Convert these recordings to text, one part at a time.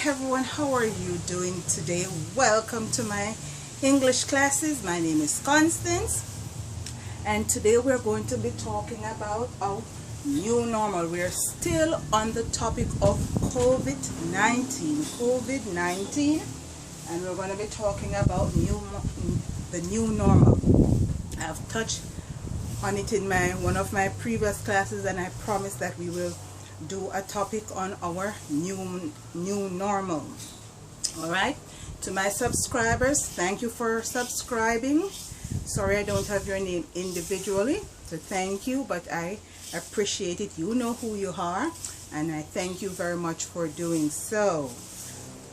everyone, how are you doing today? Welcome to my English classes. My name is Constance, and today we're going to be talking about our new normal. We're still on the topic of COVID-19, and we're going to be talking about the new normal. I've touched on it in one of my previous classes, and I promised that we will do a topic on our new normal. All right, to my subscribers, thank you for subscribing. Sorry I don't have your name individually, so thank you, but I appreciate it. You know who you are, and I thank you very much for doing so.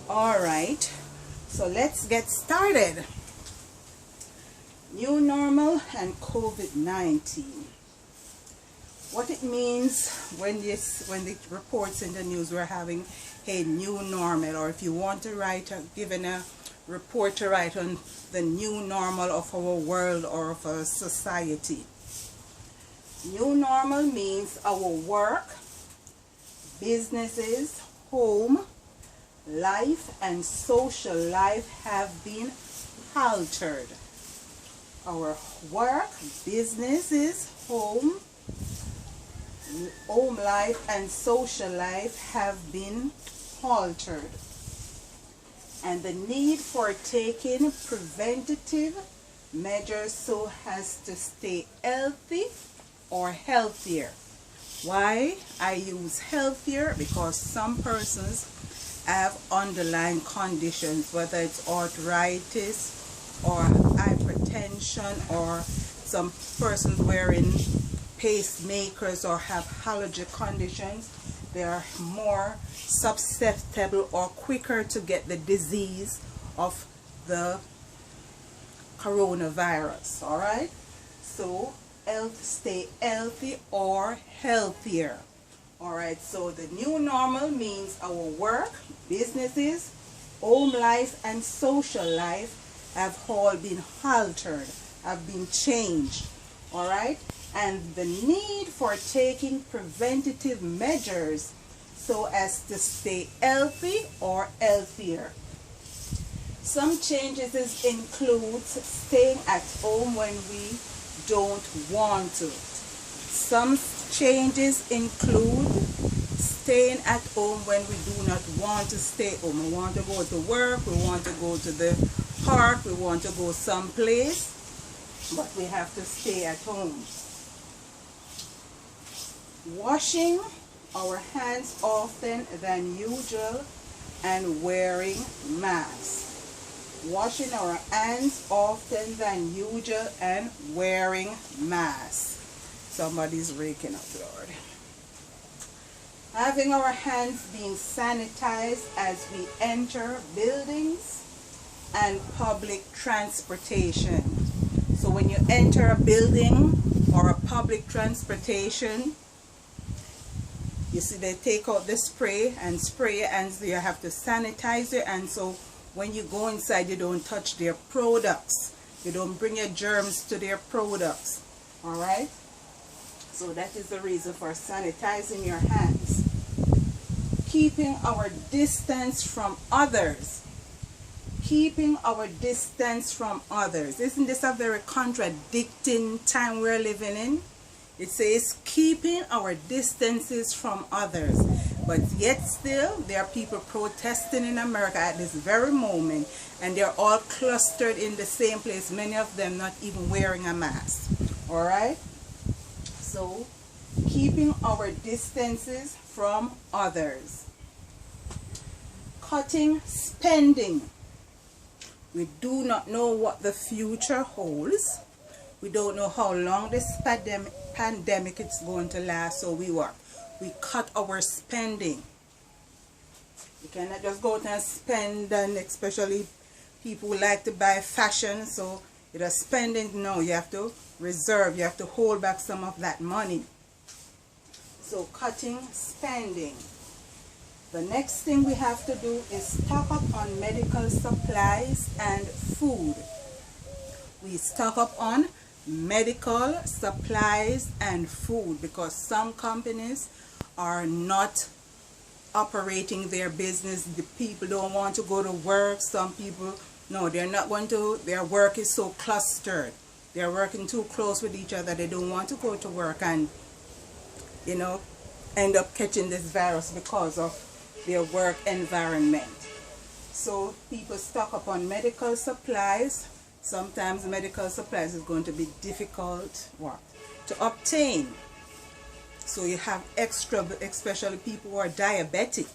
All right, so let's get started. New normal and COVID-19. What it means when the reports in the news we're having a new normal, or if you want to write given a report to write on the new normal of our world or of our society. New normal means our work, businesses, home, life and social life have been altered. Our work, businesses, home life and social life have been altered, and the need for taking preventative measures so as to stay healthy or healthier. Why I use healthier? Because some persons have underlying conditions, whether it's arthritis or hypertension, or some persons wearing pacemakers or have allergic conditions. They are more susceptible or quicker to get the disease of the coronavirus. All right, so stay healthy or healthier. All right, so the new normal means our work, businesses, home life and social life have all been altered, have been changed. All right, and the need for taking preventative measures so as to stay healthy or healthier. Some changes include staying at home when we don't want to. Some changes include staying at home when we do not want to stay home. We want to go to work, we want to go to the park, we want to go someplace, but we have to stay at home. Washing our hands often than usual and wearing masks. Washing our hands often than usual and wearing masks. Somebody's raking up, Lord. Having our hands being sanitized as we enter buildings and public transportation. So when you enter a building or a public transportation, you see they take out the spray and spray your hands. You have to sanitize your hands, so when you go inside you don't touch their products. You don't bring your germs to their products. All right, so that is the reason for sanitizing your hands. Keeping our distance from others. Keeping our distance from others. Isn't this a very contradicting time we're living in? It says keeping our distances from others, but yet still there are people protesting in America at this very moment, and they're all clustered in the same place, many of them not even wearing a mask. All right, so keeping our distances from others. Cutting spending. We do not know what the future holds. We don't know how long this pandemic is going to last, so we cut our spending. You cannot just go out and spend, and especially people who like to buy fashion, so you're spending. No, you have to reserve, you have to hold back some of that money. So cutting spending. The next thing we have to do is stock up on medical supplies and food. We stock up on medical supplies and food because some companies are not operating their business. The people don't want to go to work. Some people, no, they're not going to. Their work is so clustered. They're working too close with each other. They don't want to go to work and, you know, end up catching this virus because of their work environment. So people stock up on medical supplies. Sometimes medical supplies is going to be difficult to obtain. So you have extra, especially people who are diabetic.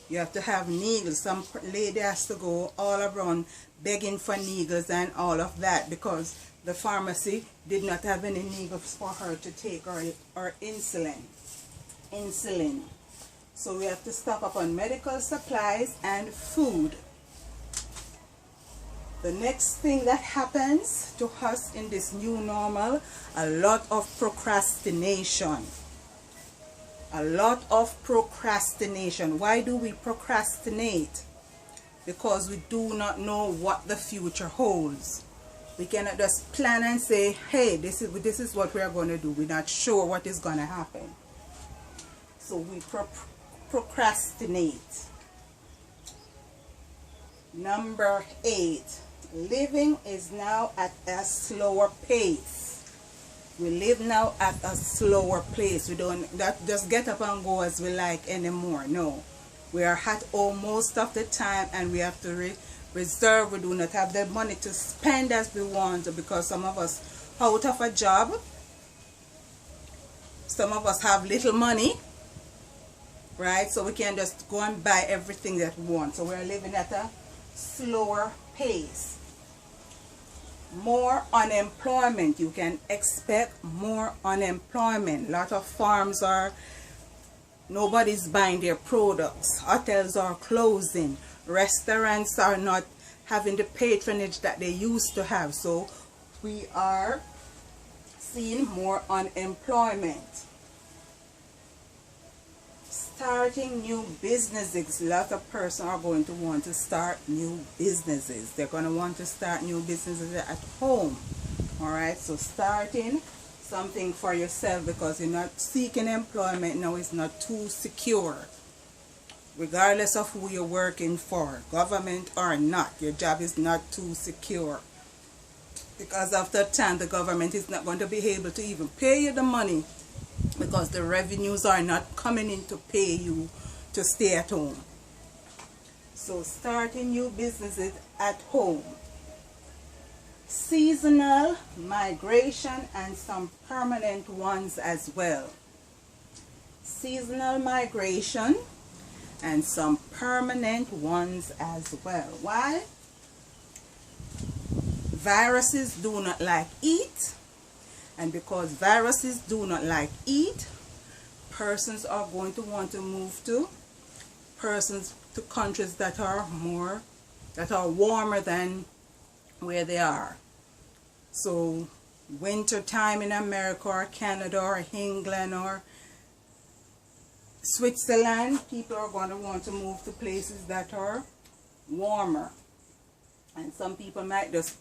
You have to have needles. Some lady has to go all around begging for needles and all of that because the pharmacy did not have any needles for her to take, or insulin. So we have to stock up on medical supplies and food. The next thing that happens to us in this new normal, a lot of procrastination. A lot of procrastination. Why do we procrastinate? Because we do not know what the future holds. We cannot just plan and say, hey, this is what we are going to do. We're not sure what is going to happen. So we procrastinate. Number 8. Living is now at a slower pace. We live now at a slower pace. We don't just get up and go as we like anymore. No. We are at home most of the time and we have to reserve. We do not have the money to spend as we want because some of us out of a job. Some of us have little money. Right? So we can just go and buy everything that we want. So we're living at a slower pace. More unemployment. You can expect more unemployment. A lot of farms nobody's buying their products. Hotels are closing. Restaurants are not having the patronage that they used to have. So we are seeing more unemployment. Starting new businesses. A lot of persons are going to want to start new businesses. They're going to want to start new businesses at home. Alright, so starting something for yourself because you're not seeking employment now is not too secure. Regardless of who you're working for, government or not, your job is not too secure. Because after time the government is not going to be able to even pay you the money because the revenues are not coming in to pay you to stay at home. So starting new businesses at home. Seasonal migration and some permanent ones as well. Seasonal migration and some permanent ones as well. Why? Viruses do not like heat. And because viruses do not like heat, persons are going to want to move to countries that are warmer than where they are. So winter time in America or Canada or England or Switzerland, people are going to want to move to places that are warmer. And some people might just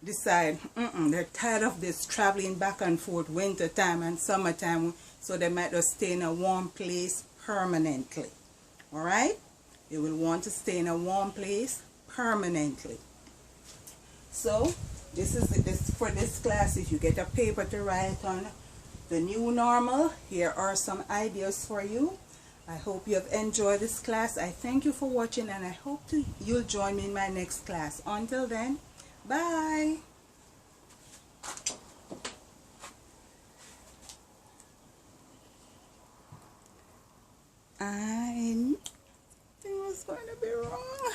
decide they're tired of this traveling back and forth winter time and summertime, so they might just stay in a warm place permanently. Alright, you will want to stay in a warm place permanently. So this is for this class. If you get a paper to write on the new normal, here are some ideas for you. I hope you have enjoyed this class. I thank you for watching and I hope you'll join me in my next class. Until then, bye. I think it was going to be wrong.